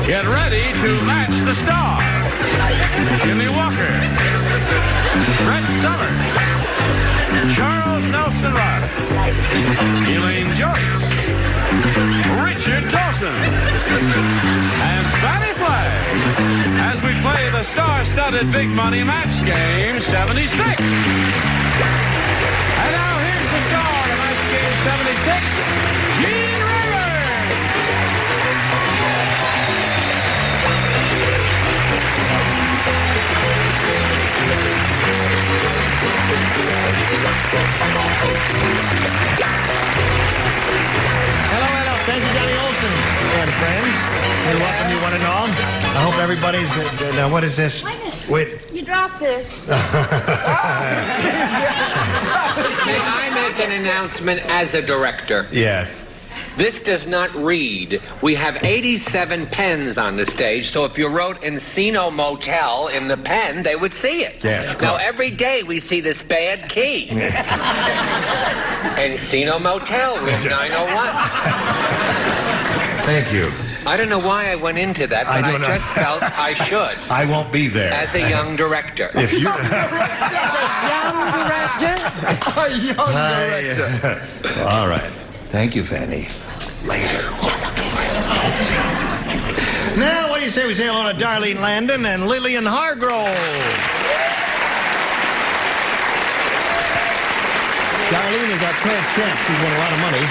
Get ready to match the star. Jimmie Walker, Brett Summer, Charles Nelson Riley, Elaine Joyce, Richard Dawson, and Fannie Flagg as we play the star-studded big money match game 76. And now here's the star of match game 76, Reilly. Hello. Thank you, Johnny Olson and friends. We welcome you one and all. I hope everybody's... now, what is this? Wait. You dropped this. May I make an announcement as the director? Yes. This does not read. We have 87 pens on the stage, so if you wrote Encino Motel in the pen, they would see it. Yes. Now, every day we see this bad key. Encino Motel, room 901. Thank you. I don't know why I went into that, but I just felt I should. I won't be there. As a young director. If you... A young director? All right. Thank you, Fannie. Later. Yes, okay. Now, what do you say we say hello to Darlene Landon and Lillian Hargrove? Darlene is our current champ. She's won a lot of money.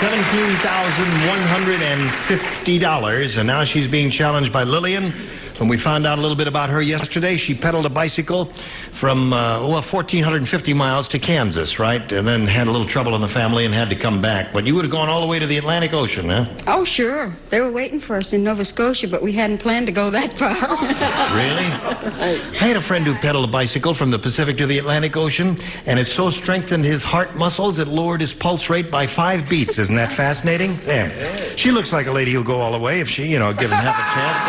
$17,150, and now she's being challenged by Lillian. When we found out a little bit about her yesterday, she pedaled a bicycle from, 1,450 miles to Kansas, right? And then had a little trouble in the family and had to come back. But you would have gone all the way to the Atlantic Ocean, huh? Oh, sure. They were waiting for us in Nova Scotia, but we hadn't planned to go that far. Really? I had a friend who pedaled a bicycle from the Pacific to the Atlantic Ocean, and it so strengthened his heart muscles it lowered his pulse rate by 5 beats. Isn't that fascinating? Yeah. She looks like a lady who'll go all the way if she, given half a chance.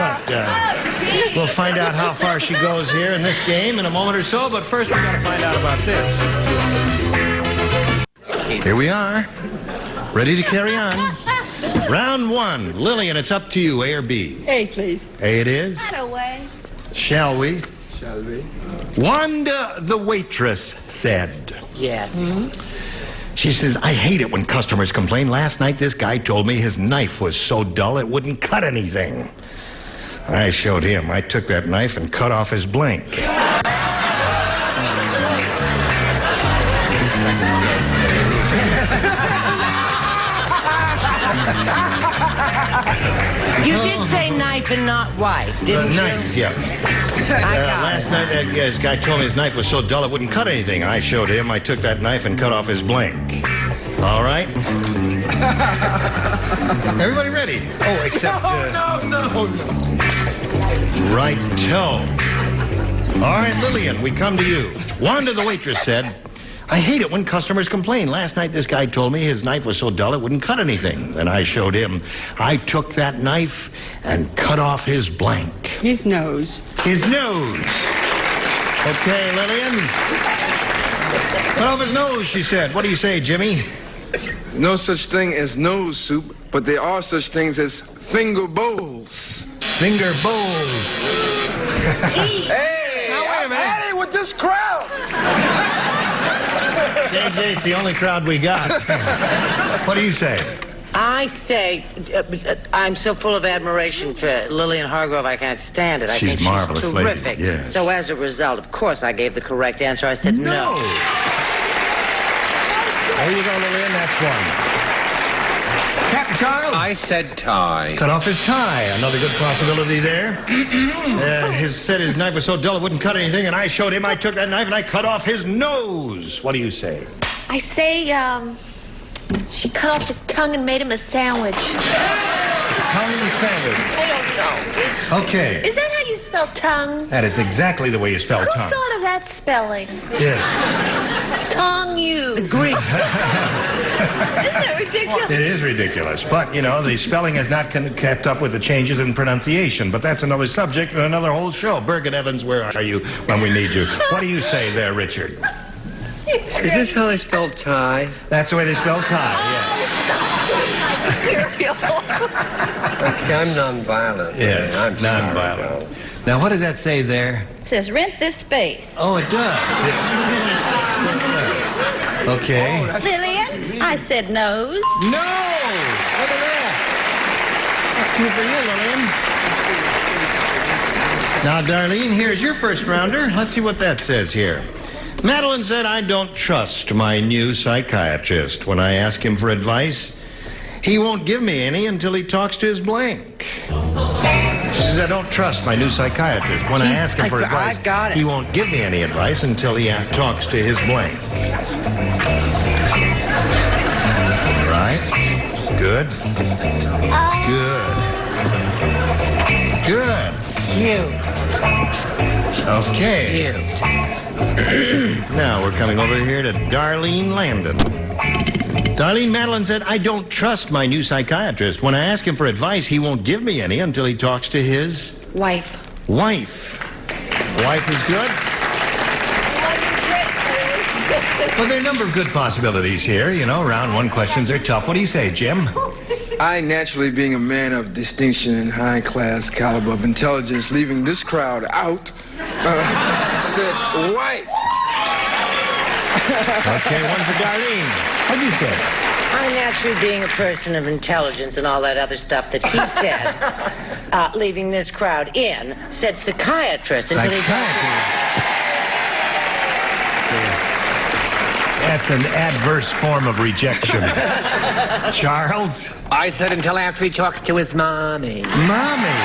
But we'll find out how far she goes here in this game in a moment or so. But first, we got to find out about this. Here we are, ready to carry on. Round 1. Lillian, it's up to you, A or B? A, please. A it is. Not away. Shall we? Shall we? Wanda, the waitress, said. Yeah. She says, I hate it when customers complain. Last night, this guy told me his knife was so dull it wouldn't cut anything. I showed him. I took that knife and cut off his blank. You did say knife and not wife, didn't you? Knife, yeah. Last night, this guy told me his knife was so dull it wouldn't cut anything. I showed him. I took that knife and cut off his blank. All right? Everybody ready? Oh, except... No. Right-to. All right, Lillian, we come to you. Wanda, the waitress, said, I hate it when customers complain. Last night, this guy told me his knife was so dull it wouldn't cut anything. And I showed him. I took that knife and cut off his blank. His nose. His nose. Okay, Lillian. Cut off his nose, she said. What do you say, Jimmie? No such thing as nose soup, but there are such things as finger bowls. Finger bowls. Hey, now, wait a minute. I'm with this crowd. JJ, it's the only crowd we got. What do you say? I say, I'm so full of admiration for Lillian Hargrove, I can't stand it. I She's think marvelous, she's lady. terrific. Yes. So as a result, of course, I gave the correct answer. I said no. There you go, Lillian. That's one. Captain Charles? I said tie. Cut off his tie. Another good possibility there. Said his knife was so dull it wouldn't cut anything, and I showed him. I took that knife and I cut off his nose. What do you say? I say, she cut off his tongue and made him a sandwich. Tongue sandwich. I don't know. Okay. Is that how you spell tongue? That is exactly the way you spell Who tongue. thought of that spelling? Yes. Tongue you. Greek. Isn't it ridiculous? It is ridiculous. But, the spelling has not kept up with the changes in pronunciation. But that's another subject and another whole show. Bergen Evans, where are you when we need you? What do you say there, Richard? Is this how they spell tie? That's the way they spell tie, yeah. Cereal. See, I'm nonviolent. Yes, I'm nonviolent. Now, what does that say there? It says rent this space. Oh, it does. Yes. Okay. Lillian, I said nose. No! Look at that. That's two for you, Lillian. Now, Darlene, here's your first rounder. Let's see what that says here. Madeline said, I don't trust my new psychiatrist. When I ask him for advice, he won't give me any until he talks to his blank. She says, I don't trust my new psychiatrist. When I ask him for advice, he won't give me any advice until he talks to his blank. Right? Good. Good. Good. Cute. Okay. Now we're coming over here to Darlene Landon. Darlene, Madeline said, I don't trust my new psychiatrist. When I ask him for advice, he won't give me any until he talks to his... Wife. Wife. Wife is good? Well, there are a number of good possibilities here. You know, round one questions are tough. What do you say, Jim? I, naturally being a man of distinction and high-class caliber of intelligence, leaving this crowd out, said wife. Okay, one for Darlene. What'd you say? I, naturally being a person of intelligence and all that other stuff that he said, leaving this crowd in, said psychiatrist until he... That's an adverse form of rejection. Charles? I said until after he talks to his mommy. Mommy.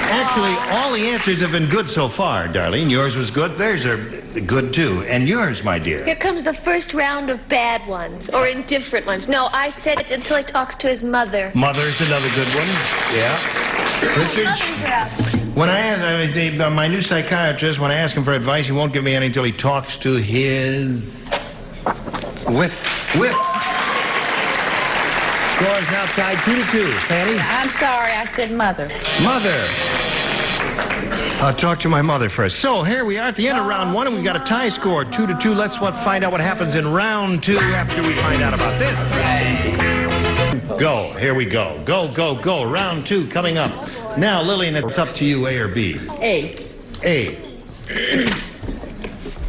Actually, all the answers have been good so far, Darlene. Yours was good. Theirs are good, too. And yours, my dear. Here comes the first round of bad ones, or indifferent ones. No, I said it until he talks to his mother. Mother's another good one. Yeah. Richard? When I ask my new psychiatrist, when I ask him for advice, he won't give me any until he talks to his... Whip. Score is now tied 2-2. Fannie? I'm sorry, I said mother. Mother. I'll talk to my mother first. So here we are at the end of round one, and we've got a tie score, 2-2. Let's find out what happens in round two after we find out about this. Go. Here we go. Go. Round two coming up. Now, Lillian, it's up to you, A or B. A. A.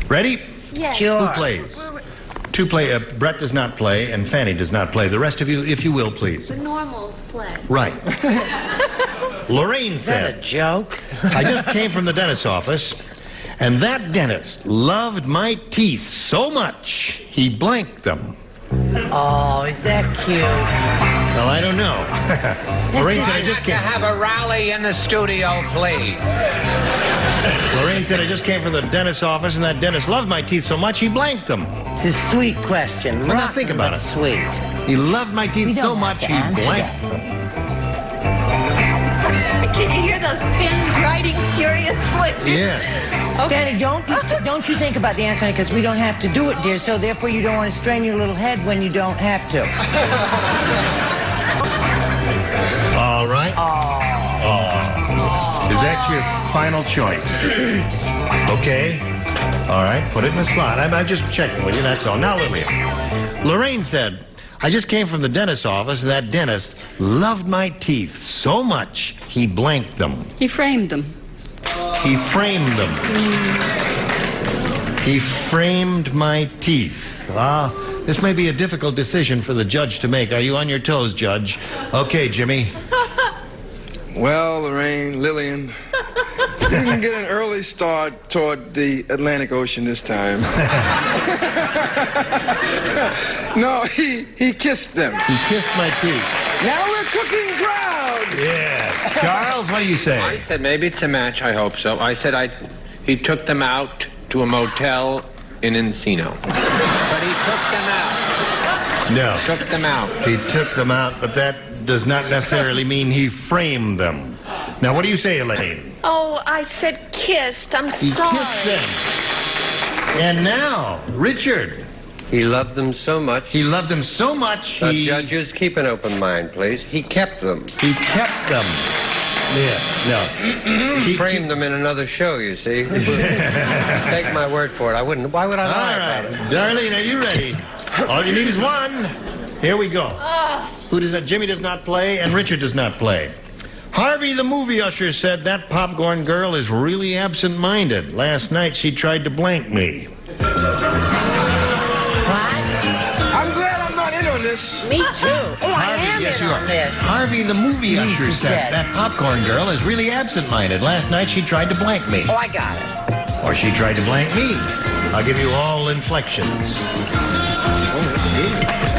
Ready? Yes. Sure. Who plays? Two play. Brett does not play, and Fannie does not play. The rest of you, if you will, please. The normals play. Right. Lorraine Is that said, a joke? I just came from the dentist's office, and that dentist loved my teeth so much, he blanked them. Oh, is that cute? Well, I don't know. Lorraine said, I just Can came. have a rally in the studio, please. Lorraine said, I just came from the dentist's office, and that dentist loved my teeth so much, he blanked them. It's a sweet question. Well, now think about it. Sweet. He loved my teeth so much, he blanked them. Can you hear those pins writing furiously? Yes. Fannie, don't you think about the answer, because we don't have to do it, dear, so therefore you don't want to strain your little head when you don't have to. All right. Is that your final choice? Okay. All right, put it in the slot. I'm just checking with you, that's all. Now, Lillian. Lorraine said, I just came from the dentist's office, and that dentist loved my teeth so much, he blanked them. He framed them. He framed them. He framed my teeth. This may be a difficult decision for the judge to make. Are you on your toes, Judge? Okay, Jimmie. Well, Lorraine, Lillian, you can get an early start toward the Atlantic Ocean this time. No, he kissed them. He kissed my teeth. Now we're cooking ground. Yes. Charles, what do you say? I said maybe it's a match. I hope so. I said he took them out to a motel in Encino. But he took them out. No. Took them out. He took them out, but that does not necessarily mean he framed them. Now, what do you say, Elaine? Oh, I said kissed. I'm He sorry. kissed them. And now, Richard. He loved them so much. He loved them so much, Judges, keep an open mind, please. He kept them. he kept them. Yeah, no. He framed them in another show, you see. Take my word for it. I wouldn't. Why would I lie All about right. it? Darlene, are you ready? All you need is one. Here we go. Who does not? Jimmie does not play, and Richard does not play. Harvey, the movie usher, said that popcorn girl is really absent-minded. Last night she tried to blank me. I'm glad I'm not in on this. Me too. Oh, I am yes, in you on are. this. Harvey, the movie usher, said said. that popcorn girl is really absent-minded. Last night she tried to blank me. Oh, I got it. Or she tried to blank me. I'll give you all inflections.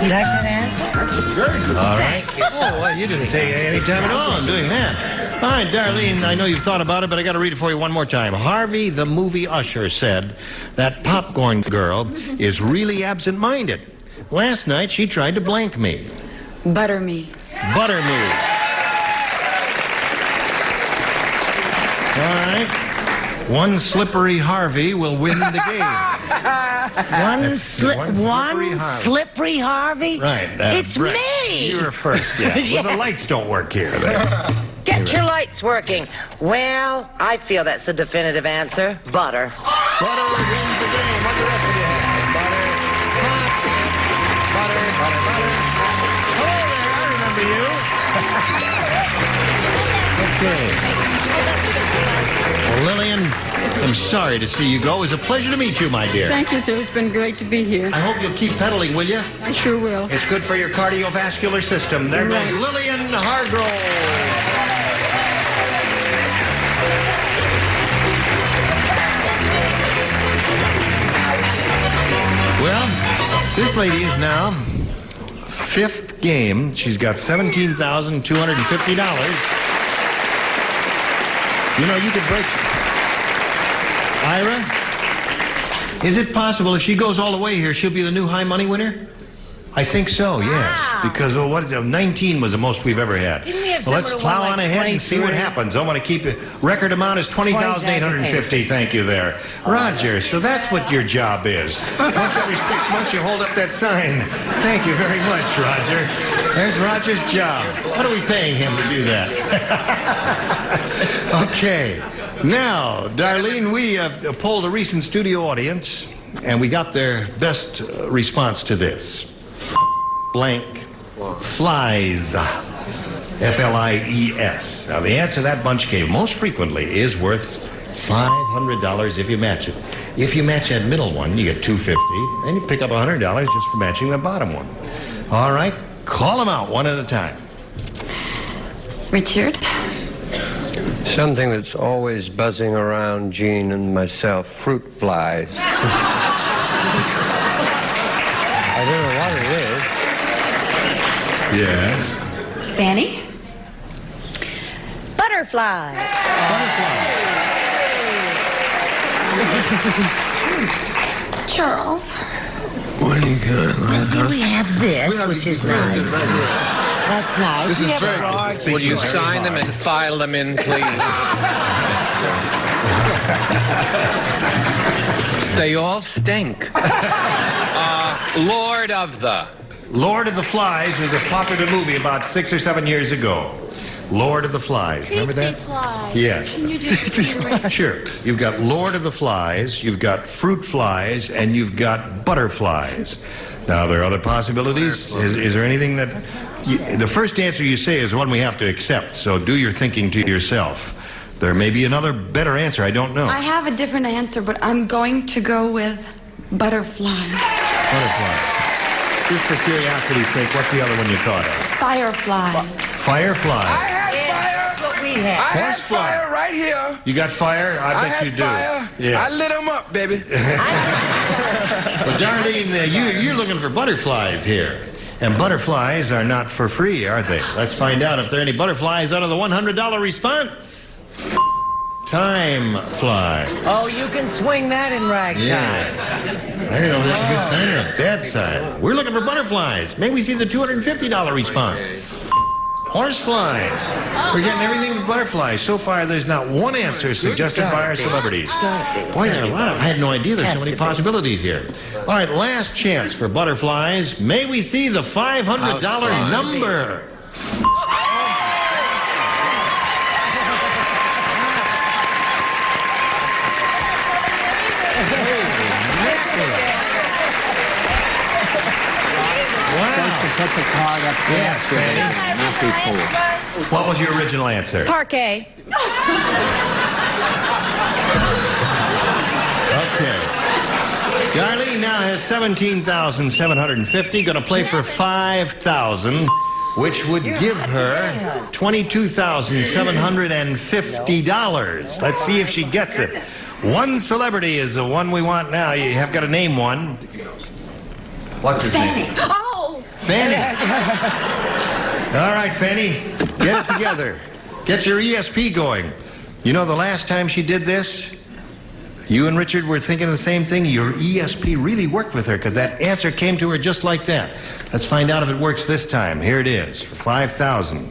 You like that answer? That's very good. All right. Oh, well, you didn't take any time at all in doing that. All right, Darlene, I know you've thought about it, but I got to read it for you one more time. Harvey, the movie usher, said that popcorn girl is really absent-minded. Last night, she tried to blank me. Butter me. Butter me. All right. One slippery Harvey will win the game. One slippery Harvey. slippery Harvey? Right. It's right. me. You were first, yeah. Well, the lights don't work here. There. Get your lights working. Well, I feel that's the definitive answer. Butter. Butter wins the game. What the rest of you have? Butter. Butter, butter, butter. Hello there, I remember you. Okay. Well, Lillian, I'm sorry to see you go. It was a pleasure to meet you, my dear. Thank you, sir. It's been great to be here. I hope you'll keep pedaling, will you? I sure will. It's good for your cardiovascular system. There goes Lillian Hargrove. Well, this lady is now fifth game. She's got $17,250. You know, you could break... Ira, is it possible if she goes all the way here, she'll be the new high money winner? I think so, yes. Because, well, what is it? 19 was the most we've ever had. Didn't we have Well, let's someone who plow won, on like, ahead and see what 23? happens. I want to keep it. Record amount is $20,850. Thank you there. Roger, so that's what your job is. Once every 6 months, you hold up that sign. Thank you very much, Roger. There's Roger's job. What are we paying him to do that? Okay. Now, Darlene, we polled a recent studio audience, and we got their best response to this. Blank flies. F-L-I-E-S. Now, the answer that bunch gave most frequently is worth $500 if you match it. If you match that middle one, you get $250, and you pick up $100 just for matching the bottom one. All right, call them out one at a time. Richard? Something that's always buzzing around Gene and myself, fruit flies. I don't know what it is. Yes. Fannie? Butterfly. Charles? What do you got? Here we have this, which is nice. That's nice. This is We have very frogs. good. Will you sign them and file them in, please? They all stink. Lord of the... Lord of the Flies was a popular movie about 6 or 7 years ago. Lord of the Flies. Remember that? Flies. Yes. Can you just Sure. You've got Lord of the Flies, you've got fruit flies, and you've got butterflies. Now, there are other possibilities. Is there anything that... the first answer you say is the one we have to accept, so do your thinking to yourself. There may be another better answer, I don't know. I have a different answer, but I'm going to go with butterflies. Butterflies. Just for curiosity's sake, what's the other one you thought of? Fireflies. Fireflies. I had That's what we have. I had Horsefly. fire right here. You got fire? I bet had you do. fire. Yeah. I lit them up, baby. Well, Darlene, you're looking for butterflies here. And butterflies are not for free, are they? Let's find out if there are any butterflies out of the $100 response. Time fly. Oh, you can swing that in ragtime. Yes. I don't know if that's a good sign or a bad sign. We're looking for butterflies. May we see the $250 response. Horseflies. We're getting everything but butterflies. So far, there's not one answer suggested by our celebrities. Boy, there are a lot of... I had no idea there's so many possibilities here. All right, last chance for butterflies. May we see the $500 number. Supposed to put the card up there. Yes, Fannie. Not before. What was your original answer? Parquet. Okay. Darlene now has $17,750. Going to play for $5,000, which would give her $22,750. Let's see if she gets it. One celebrity is the one we want now. You have got to name one. What's his name? Oh! Fannie. All right, Fannie, get it together. Get your ESP going. You know, the last time she did this, you and Richard were thinking the same thing. Your ESP really worked with her because that answer came to her just like that. Let's find out if it works this time. Here it is for $5,000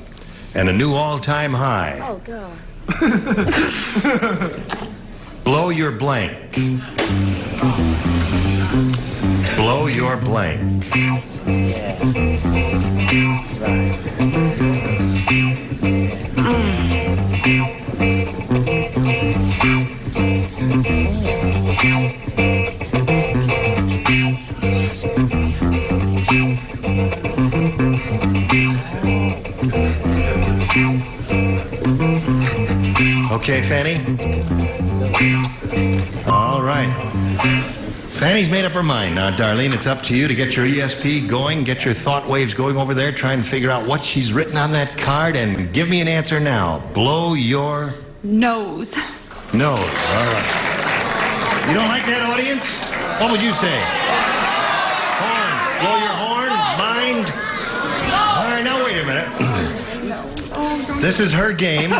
and a new all-time high. Oh, God. Blow your blank. Blow your blank. Okay, Fannie? All right. Fannie's made up her mind. Now, Darlene, it's up to you to get your ESP going, get your thought waves going over there, try and figure out what she's written on that card, and give me an answer now. Blow your... Nose. Nose. All right. You don't like that, audience? What would you say? Horn. Blow your horn? Mind? All right, now wait a minute. This is her game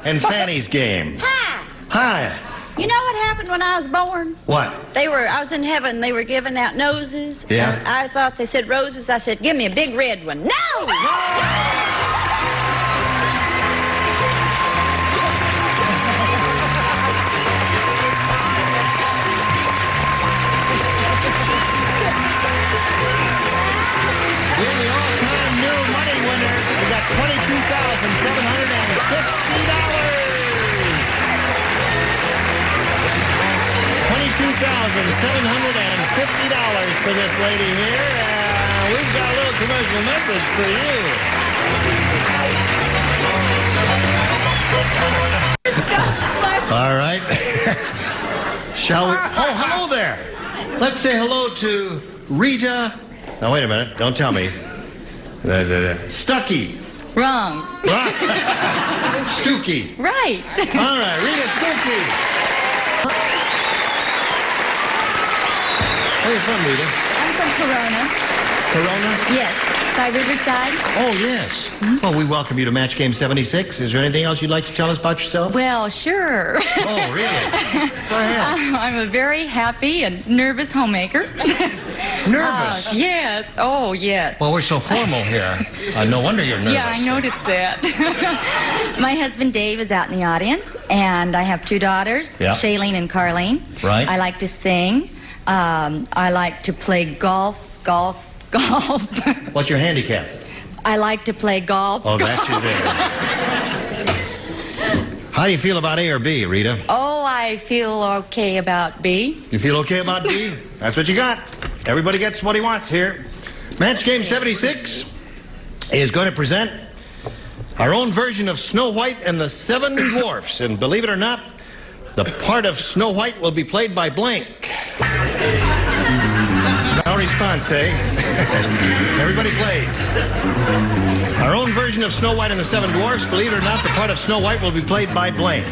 and Fannie's game. Hi. Hi. You know what happened when I was born? What? I was in heaven. They were giving out noses. Yeah. And I thought they said roses. I said, give me a big red one. No! We're the all-time new money winner. We got $22,750. $22,750 for this lady here. We've got a little commercial message for you. All right. Shall we? Oh, hello there. Let's say hello to Rita. Now, wait a minute. Don't tell me. Stuckey. Wrong. Right. Stookie. Right. All right, Rita Stookie. Where are you from, Rita? I'm from Corona. Corona? Yes. By Riverside. Oh, yes. Well, we welcome you to Match Game 76. Is there anything else you'd like to tell us about yourself? Well, sure. Oh, really? Go ahead. I'm a very happy and nervous homemaker. Nervous? Yes. Oh, yes. Well, we're so formal here. No wonder you're nervous. Yeah, I noticed that. My husband Dave is out in the audience, and I have two daughters, Yeah. Shailene and Carlene. Right. I like to sing. I like to play golf. What's your handicap? I like to play golf. Oh, that's you there. How do you feel about A or B, Rita? Oh, I feel okay about B. You feel okay about B? That's what you got. Everybody gets what he wants here. Match Game 76 is going to present our own version of Snow White and the Seven Dwarfs. And believe it or not, the part of Snow White will be played by blank. No response, eh? Everybody plays. Our own version of Snow White and the Seven Dwarfs. Believe it or not, the part of Snow White will be played by blank.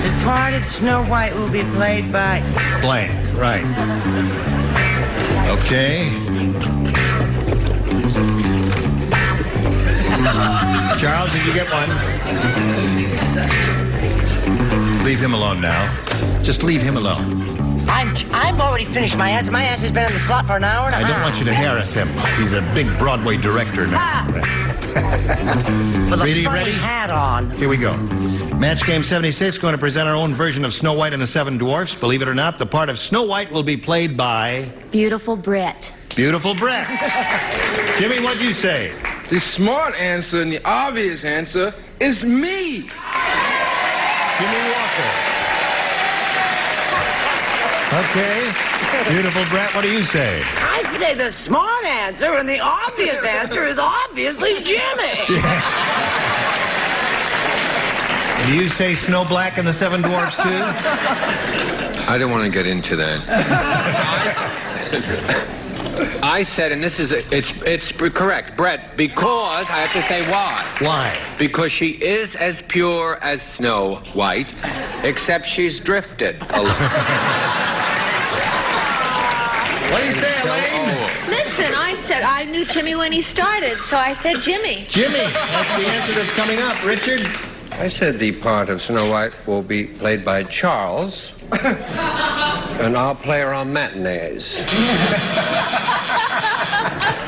The part of Snow White will be played by... Blank, right. Okay. Charles, did you get one? Leave him alone now. Just leave him alone. I've already finished my answer. My answer's been in the slot for an hour and a half. I don't want you to harass him. He's a big Broadway director now. With a Rita, you funny ready? hat on. Here we go. Match Game 76 going to present our own version of Snow White and the Seven Dwarfs. Believe it or not, the part of Snow White will be played by... Beautiful Brett. Beautiful Brett. Jimmie, what'd you say? The smart answer and the obvious answer is me. Jimmie Walker. Okay. Beautiful, Brett. What do you say? I say the smart answer and the obvious answer is obviously Jimmie. Do you say Snow Black and the Seven Dwarfs, too? I don't want to get into that. I said, and this is, it's correct, Brett, because, I have to say why. Why? Because she is as pure as Snow White, except she's drifted a lot. What do you say, Elaine? Listen, I said I knew Jimmie when he started, so I said Jimmie. Jimmie, that's the answer that's coming up. Richard? I said the part of Snow White will be played by Charles, and I'll play her on matinees.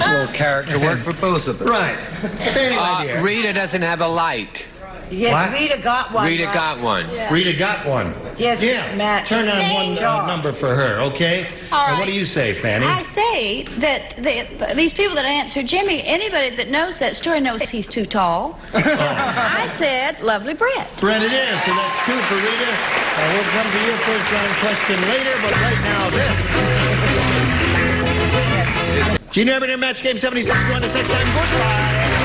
A little character work for both of us. Right. Fannie, my dear. Rita doesn't have a light. Yes, What? Rita got one. Rita right? got one. Yeah. Rita got one. Yes, Yeah. Matt. Turn on one number for her, okay? All And what right. do you say, Fannie? I say that these people that answer Jimmie, anybody that knows that story knows he's too tall. I said, lovely Brett. Brett it is, so that's 2 for Rita. We'll come to your first round question later, but right now, this. Gene Urban in Match Game 76. Join us next time. Goodbye.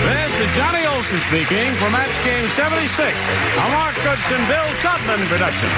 This is Johnny Olson speaking for Match Game 76. A Mark Goodson, Bill Tubman production.